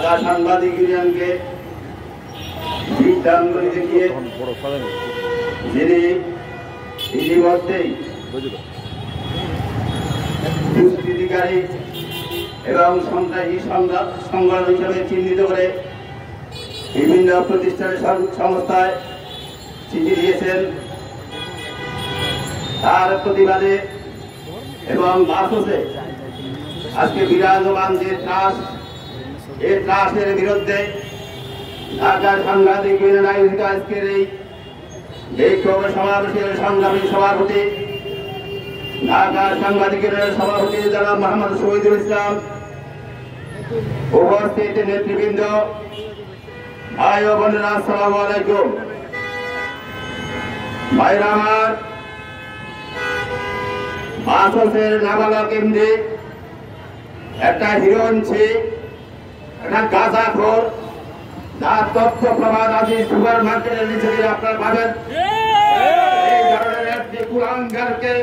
ঢাকা সাংবাদিক ইউনিয়নকে বিভ্রান্তি দেখিয়ে যিনি ইতিমধ্যেই দুষ্কৃতিকারী এবং সন্ত্রাসী সংগঠন হিসেবে চিহ্নিত করে বিভিন্ন প্রতিষ্ঠানের সংস্থায় চিঠি দিয়েছেন, তার প্রতিবাদে এবং বাসে আজকে বিরাজমান যে ত্রাস, এই ত্রাসের বিরুদ্ধে ঢাকার সাংবাদিক ইউনিয়ন আয়োজিত আজকের এই বিক্ষোভ সমাবেশের সংগ্রামী সভাপতি, ঢাকার সাংবাদিক ইউনিয়নের সভাপতি জনাব মোহাম্মদ শহীদুল ইসলাম, উপস্থিত নেতৃবৃন্দ, ভাই ও বোনেরা, আসসালামু আলাইকুম। ভাইরা আমার, বাসের নাবালক এমডি একটা হিরোইনছি, একটা গাঁজাখোর, যার তথ্য প্রমাণ আজ সুপার মার্কেটের নিচে দিয়ে আপনারা পাবেন। এই ধরনের একটি কুলাঙ্গারকে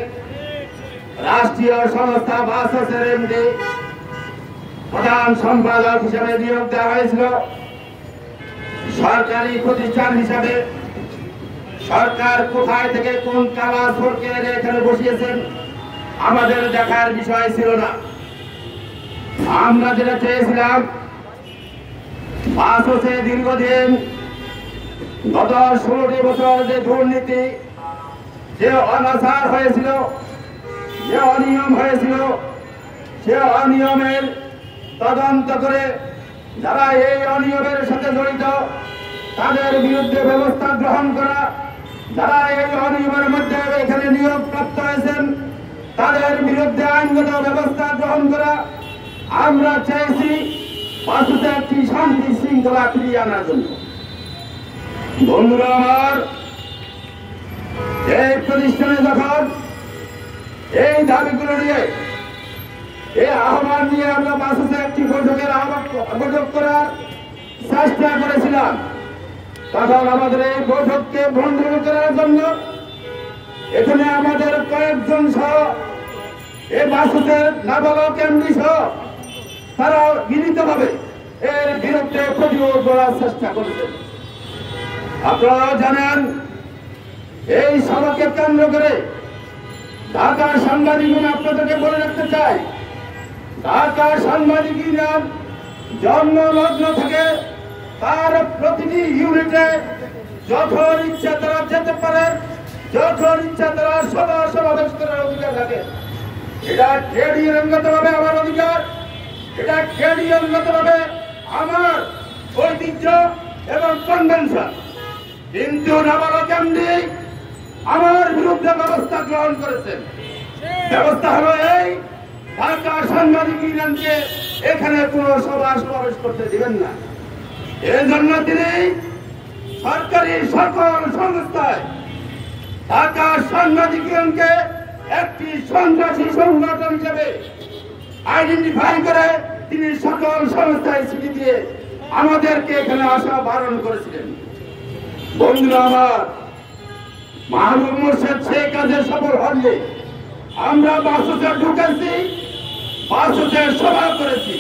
রাষ্ট্রীয় সংস্থা বাসের এমডি প্রধান সম্পাদক হিসেবে নিয়োগ দেওয়া হয়েছিল। সরকারি প্রতিষ্ঠান হিসাবে সরকার কোথায় থেকে কোন কালা সরকে এখানে বসিয়েছেন আমাদের দেখার বিষয় ছিল না। আমরা যেটা চেয়েছিলাম, বাসে দীর্ঘদিন গত 16টি বছর যে দুর্নীতি, যে অনাচার হয়েছিল, যে অনিয়ম হয়েছিল, সে অনিয়মের তদন্ত করে যারা এই অনিয়মের সাথে জড়িত তাদের বিরুদ্ধে ব্যবস্থা গ্রহণ করা, যারা এই অনিয়মের মধ্যে এখানে নিয়োগ প্রাপ্ত হয়েছেন তাদের বিরুদ্ধে আইনগত ব্যবস্থা গ্রহণ করা। আমরা চেয়েছি বাসুতে একটি শান্তি শৃঙ্খলা ফিরিয়ে আনার জন্য। বন্ধুরা আমার, এই প্রতিষ্ঠানে যখন এই দাবিগুলো নিয়ে, এই আহ্বান নিয়ে আমরা বাসুতে একটি বৈঠক করার চেষ্টা করেছিলাম, তখন আমাদের এই বৈঠককে বন্ধ করার জন্য এখানে আমাদের কয়েকজন সহ এই বাসুদের নাবালক এমডি সহ তারা মিলিতভাবে এর বিরুদ্ধে প্রতিরোধ করার চেষ্টা করেছেন। আপনারা জানেন, এই সভাকে কেন্দ্র করে ঢাকার সাংবাদিক ইউনিয়ন, আপনাদেরকে বলে রাখতে চাই, ঢাকার সাংবাদিক ইউনিয়ন জন্ম লগ্ন থেকে তার প্রতিটি ইউনিটে যখন ইচ্ছা তারা যেতে পারে, যখন ইচ্ছা তারা সমাবেশ করার অধিকার থাকে। এটা ট্রেড ইউনিয়নগত ভাবে আমার অধিকার, এটা ট্রেড ইউনিয়নগত ভাবে আমার ঐতিহ্য এবং কনভেনশন। কিন্তু নাবালক এমডি আমার বিরুদ্ধে ব্যবস্থা গ্রহণ করেছেন। ব্যবস্থা হলো এই, ঢাকা সাংবাদিক ইউনিয়নকে এখানে কোনো সমাবেশ করতে দিবেন না। এই জন্য তিনি সরকারি সকল সংস্থায় ঢাকা সাংবাদিক ইউনিয়নকে একটি সন্ত্রাসী সংগঠন হিসেবে আইডেন্টিফাই করে তিনি সকল সংস্থায় চিঠি দিয়ে আমাদেরকে এখানে আসা বারণ করেছিলেন। বন্ধুরা আমার, মাহবুব মোর্শেদ সেই কাজে সফল হননি। আমরা বাসে ঢুকেছি, বাসে সভা করেছি,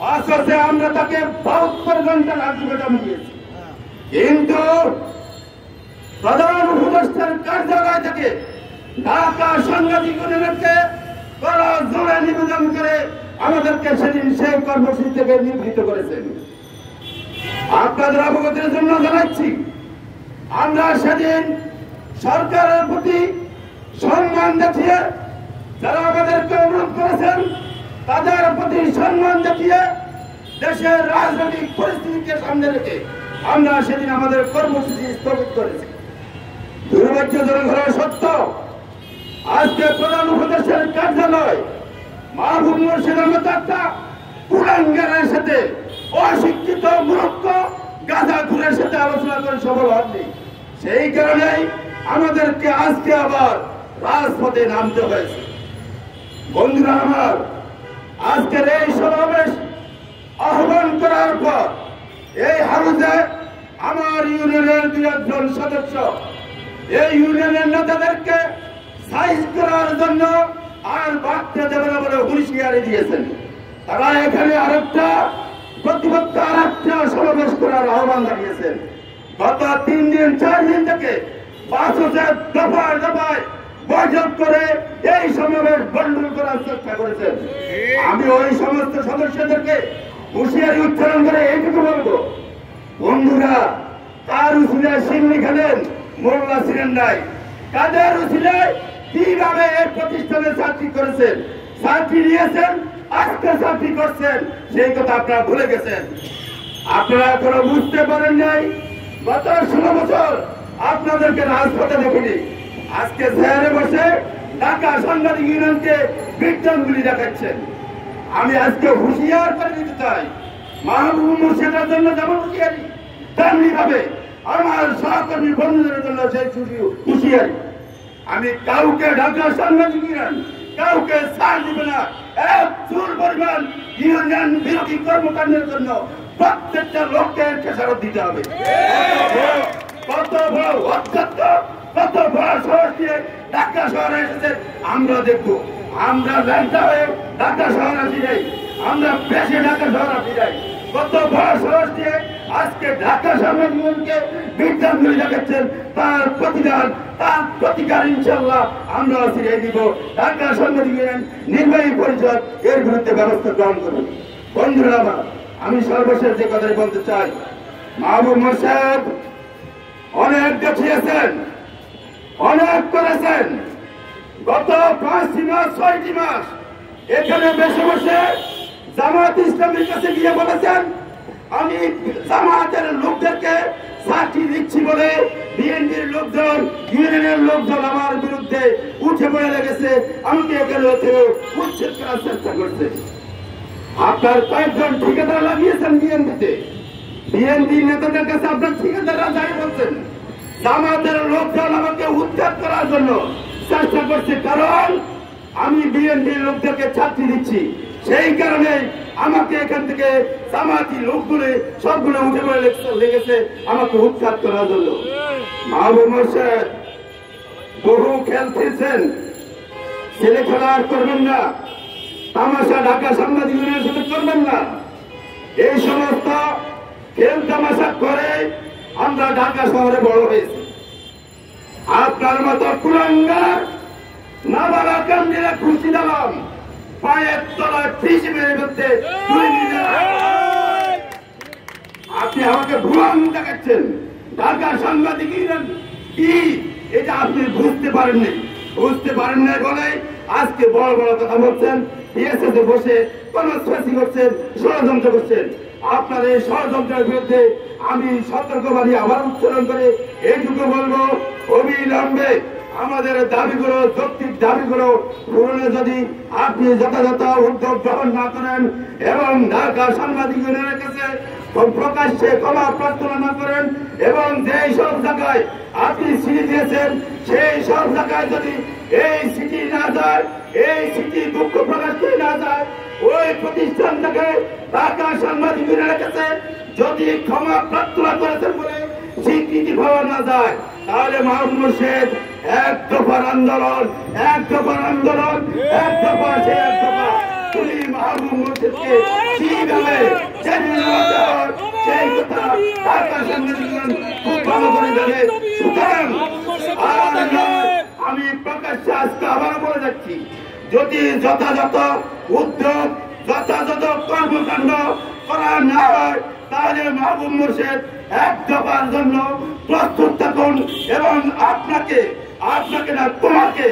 বাসে আমরা তাকে 72 ঘন্টার আলটিমেটাম দিয়েছি। কিন্তু প্রধান উপদেষ্টার কার্যালয় থেকে ঢাকা সাংবাদিক ইউনিয়নকে কড়া জোরে নিবেদন করে আমাদেরকে সেদিন সেই কর্মসূচি থেকে নিবৃত্ত করেছেন। আপনাদের অবগতির জন্য জানাচ্ছি, আমরা সেদিন সরকারের প্রতি সম্মান দেখিয়ে, যারা আমাদেরকে অনুরোধ করেছেন তাদের প্রতি সম্মান দেখিয়ে, দেশের রাজনৈতিক পরিস্থিতিকে সামনে রেখে আমরা সেদিন আমাদের কর্মসূচি স্থগিত করেছি। দুর্ভাগ্যজনক হলো সত্য, আজকে প্রধান উপদেষ্টার কার্যালয় মাহবুব মোর্শেদের মতো একটা কুলাঙ্গারের সাথে, অশিক্ষিত মূর্খ গাঁজাখোরের সাথে আলোচনা করে সফল হননি। সেই কারণেই আমাদেরকে আজকে আবার রাজপথে নামতে হয়েছে। বন্ধুরা আমার, আজকের এই সমাবেশ আহ্বান করার পর এই হাউসে আমার ইউনিয়নের 2 সদস্য এই ইউনিয়নের নেতাদেরকে সাইজ করার জন্য আর বাড়তে দেবে না বলে হুঁশিয়ারি দিয়েছেন। তারা এখানে আরেকটা প্রতিপক্ষ আরেকটা সমাবেশ করার আহ্বান জানিয়েছেন। গত 3 দিন 4 দিন থেকে 5,000 দফায় দফায় বৈঠক করে এই সমাবেশ বন্ধ করার চেষ্টা করেছেন। আমি ওই সমস্ত সদস্যদেরকে হুঁশিয়ারি উচ্চারণ করে এইটুকু বলবো, বন্ধুরা, কার উসিলায় সিন্নি খেলেন, মোল্লা ছিলেন নাই। কাদের উসিলায় কিভাবে এই প্রতিষ্ঠানে চাকরি করেছেন, চাকরি নিয়েছেন, আজকে চাকরি করছেন, সেই কথা আপনারা ভুলে গেছেন। আপনারা এখনো বুঝতে পারেন নাই। গত 16 বছর আপনাদেরকে রাজপথে দেখিনি, আজকে চেয়ারে বসে ঢাকা সাংবাদিক ইউনিয়নকে বিজ্ঞানগুলি দেখাচ্ছেন। আমি আজকে হুঁশিয়ার করে দিতে চাই, মাহবুব মুর্শিদের জন্য যেমন হুঁশিয়ারি, তেমনি ভাবে আমার সহকর্মী বন্ধুদের জন্য সেই হুঁশিয়ারি। আমি কাউকে ঢাকা সাংবাদিক ইউনিয়ন কাউকে ছাড় দিবে না। এক চুল পরিমাণ ইউনিয়ন বিরোধী কর্মকাণ্ডের জন্য প্রত্যেকটা লোককে খেসারত দিতে হবে। কত বড় অধ্যক্ষ, কত বড় শহর দিয়ে ঢাকা শহরে এসেছে আমরা দেখবো। আমরা ল্যাংটা হয়ে ঢাকা শহর আসি নাই, আমরা বেশি ঢাকা শহর আসি নাই। কত বড় শহর দিয়ে আজকে ঢাকা সাংবাদিককে বিজ্ঞানগুলি দেখাচ্ছেন, তার প্রতিদান, তার প্রতিকার ইনশাল্লাহ আমরা ফিরিয়ে দিব। ঢাকা সাংবাদিক নির্বাহী পরিষদ এর বিরুদ্ধে ব্যবস্থা গ্রহণ করুন। বন্ধুরা আমার, আমি সর্বশেষ যে কথাই বলতে চাই, মাহবুব মোর্শেদ অনেক দেখিয়েছেন, অনেক করেছেন। গত 5 মাস 6 মাস এখানে বসে বসে জামাত ইসলামের কাছে গিয়ে বলেছেন, আমি জামাতের লোকদেরকে চাকরি দিচ্ছি বলে বিএনপির লোকজন, ইউনিয়নের লোকজন আমার বিরুদ্ধে উঠে পড়ে লেগেছে, আমাকে এখানে উচ্ছেদ করার চেষ্টা করছে। আপনার কয়েকজন ঠিকাদার লাগিয়েছেন বিএনপিতে, বিএনপি নেতাদের কাছে আপনার ঠিকাদাররা যাই বলছেন, জামাতের লোকজন আমাকে উচ্ছেদ করার জন্য চেষ্টা করছে, কারণ আমি বিএনপির লোকদেরকে চাকরি দিচ্ছি। সেই কারণে আমাকে এখান থেকে জামাতি লোকগুলো সবগুলো উঠে পড়ে লেগেছে আমাকে উৎখাত করার জন্য। মাহবুব মোর্শেদ বহু খেলতেছেন, ছেলে খেলা আর করবেন না, তামাশা ঢাকা সাংবাদিক ইউনিয়নের সাথে করবেন না। এই সমস্ত খেল তামাশা করে আমরা ঢাকা শহরে বড় হয়েছি। আপনার মতো কুলাঙ্গার নাবালা কান্দিরা খুশি দিলাম, পায়ের তলায় ফিসি মেরে ফেলতে আপনি আমাকে ভুয়াং দেখাচ্ছেন। ঢাকা সাংবাদিক ইউনিয়ন কি এটা আপনি বুঝতে পারেননি, বুঝতে পারেন নাই বলে আজকে বড় বড় কথা বলছেন, বিএসএসে বসে কনস্পিরেসি করছেন, ষড়যন্ত্র করছেন। আপনার এই ষড়যন্ত্রের বিরুদ্ধে আমি সতর্কবাণী আবার উচ্চারণ করে এইটুকু বলবো, অবিলম্বে আমাদের দাবিগুলো, যৌক্তিক দাবিগুলো পূরণে যদি আপনি যথাযথ উদ্যোগ গ্রহণ না করেন এবং ঢাকা সাংবাদিক ইউনিয়নের কাছে প্রকাশ্যে ক্ষমা প্রার্থনা না করেন এবং যেই সব জায়গায় আপনি চিঠি দিয়েছেন সেই সব জায়গায় যদি এই চিঠি না যায়, এই চিঠি দুঃখ প্রকাশ করে না যায়, ওই প্রতিষ্ঠান থেকে ঢাকা সাংবাদিক ইউনিয়নের কাছে যদি ক্ষমা প্রার্থনা করেছেন বলে স্বীকৃতি পাওয়া না যায়, তাহলে মাহবুব মোর্শেদ এক দফার আন্দোলন, এক দফার আন্দোলন, এক দফা সে এক দফা। তুমি মাহবুব মোর্শেদকে কিভাবে সেই কথা ঢাকা সাংবাদিক ইউনিয়ন খুব ভালো করে জানে। সুতরাং আমি প্রকাশ্যে আজকে আবার বলে যাচ্ছি, যদি যথাযথ উদ্যোগ, যথাযথ কর্মকাণ্ড করা না হয়, তাহলে মাহবুব মোর্শেদ এক দফার জন্য প্রস্তুত থাকুন এবং আপনাকে না তোমাকে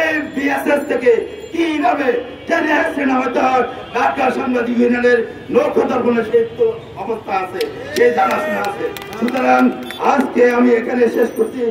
এই বিএসএস থেকে কিভাবে জেনে আসছেন হয়তো ঢাকা সাংবাদিক ইউনিয়নের নৌকদর্পণের সেই অবস্থা আছে, সেই জানাশোনা আছে। সুতরাং আজকে আমি এখানে শেষ করছি।